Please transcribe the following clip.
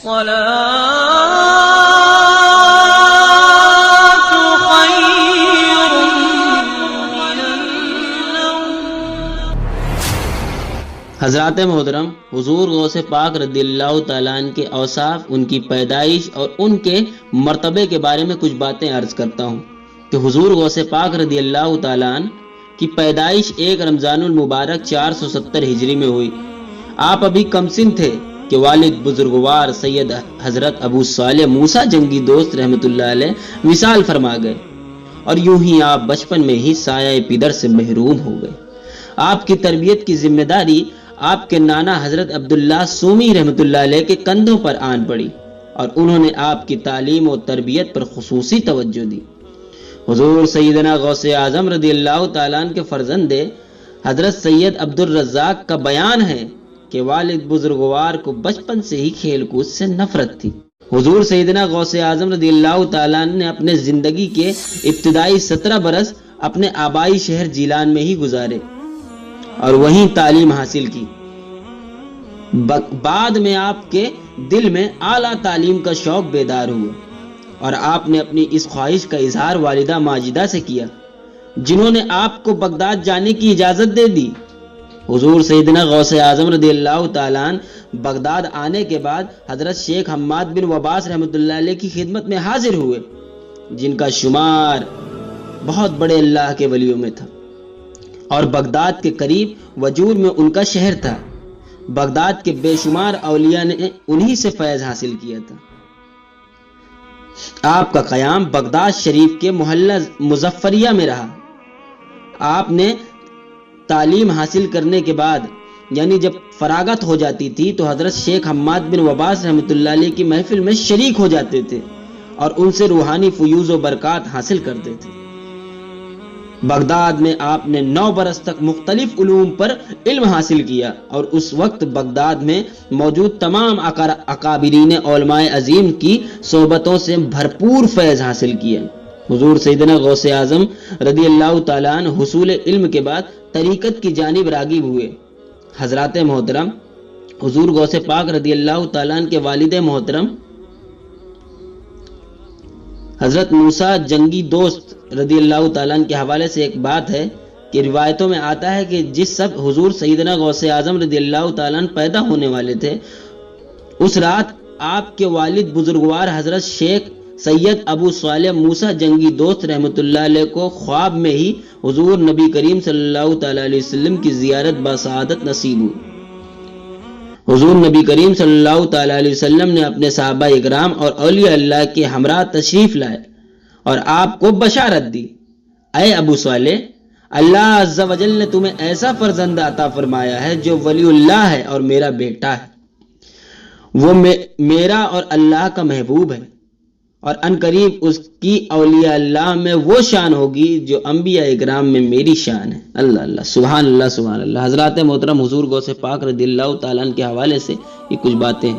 حضرات محترم، حضور غوث پاک رضی اللہ تعالیٰ عنہ کے اوصاف، ان کی پیدائش اور ان کے مرتبے کے بارے میں کچھ باتیں عرض کرتا ہوں کہ حضور غوث پاک رضی اللہ تعالیٰ عنہ کی پیدائش 1 رمضان المبارک 470 ہجری میں ہوئی۔ آپ ابھی کم سن تھے کہ والد بزرگوار سید حضرت ابو صالح موسیٰ جنگی دوست رحمۃ اللہ علیہ وصال فرما گئے، اور یوں ہی آپ بچپن میں ہی سایہ پدر سے محروم ہو گئے۔ آپ کی تربیت کی ذمہ داری آپ کے نانا حضرت عبداللہ سومی رحمۃ اللہ علیہ کے کندھوں پر آن پڑی، اور انہوں نے آپ کی تعلیم و تربیت پر خصوصی توجہ دی۔ حضور سیدنا غوث اعظم رضی اللہ تعالیٰ عنہ کے فرزند حضرت سید عبدالرزاق کا بیان ہے کہ والد بزرگوار کو بچپن سے ہی کھیل کود سے نفرت تھی۔ حضور سیدنا غوث اعظم رضی اللہ تعالیٰ عنہ نے اپنے زندگی کے ابتدائی 17 برس اپنے آبائی شہر جیلان میں ہی گزارے اور وہیں تعلیم حاصل کی۔ بعد میں آپ کے دل میں اعلیٰ تعلیم کا شوق بیدار ہوا، اور آپ نے اپنی اس خواہش کا اظہار والدہ ماجدہ سے کیا، جنہوں نے آپ کو بغداد جانے کی اجازت دے دی۔ حضور سیدنا غوث اعظم رضی اللہ تعالیٰ عنہ بغداد آنے کے بعد حضرت شیخ حماد بن وباس رحمۃ اللہ علیہ کی خدمت میں حاضر ہوئے، جن کا شمار بہت بڑے اللہ کے ولیوں میں تھا، اور بغداد کے قریب وجود میں ان کا شہر تھا۔ بغداد کے بے شمار اولیاء نے انہی سے فیض حاصل کیا تھا۔ آپ کا قیام بغداد شریف کے محلہ مظفریہ میں رہا۔ آپ نے تعلیم حاصل کرنے کے بعد، یعنی جب فراغت ہو جاتی تھی، تو حضرت شیخ حماد بن وباس رحمۃ اللہ علیہ کی محفل میں شریک ہو جاتے تھے اور ان سے روحانی فیوز و برکات حاصل کرتے تھے۔ بغداد میں آپ نے 9 برس تک مختلف علوم پر علم حاصل کیا، اور اس وقت بغداد میں موجود تمام اکابرین علماء عظیم کی صحبتوں سے بھرپور فیض حاصل کیا۔ حضور سیدنا غوث اعظم رضی اللہ تعالیٰ عنہ حصول علم کے بعد طریقت کی جانب راغب ہوئے۔ حضرات محترم، حضور غوث پاک رضی اللہ تعالیٰ عنہ کے والد محترم حضرت موسیٰ جنگی دوست رضی اللہ تعالیٰ عنہ کے حوالے سے ایک بات ہے کہ روایتوں میں آتا ہے کہ جس سب حضور سیدنا غوث اعظم رضی اللہ تعالیٰ عنہ پیدا ہونے والے تھے، اس رات آپ کے والد بزرگوار حضرت شیخ سید ابو صالح موسیٰ جنگی دوست رحمۃ اللہ علیہ کو خواب میں ہی حضور نبی کریم صلی اللہ تعالیٰ علیہ وسلم کی زیارت بسعادت نصیب ہوئی۔ حضور نبی کریم صلی اللہ تعالیٰ علیہ وسلم نے اپنے صحابہ اکرام اور اولیاء اللہ کے ہمراہ تشریف لائے اور آپ کو بشارت دی، اے ابو صالح، اللہ عز و جل نے تمہیں ایسا فرزند عطا فرمایا ہے جو ولی اللہ ہے اور میرا بیٹا ہے، وہ میرا اور اللہ کا محبوب ہے، اور ان قریب اس کی اولیاء اللہ میں وہ شان ہوگی جو انبیاء اکرام میں میری شان ہے۔ اللہ اللہ، سبحان اللہ سبحان اللہ۔ حضرات محترم، حضور غوث پاک رضی اللہ تعالیٰ عنہ کے حوالے سے یہ کچھ باتیں ہیں۔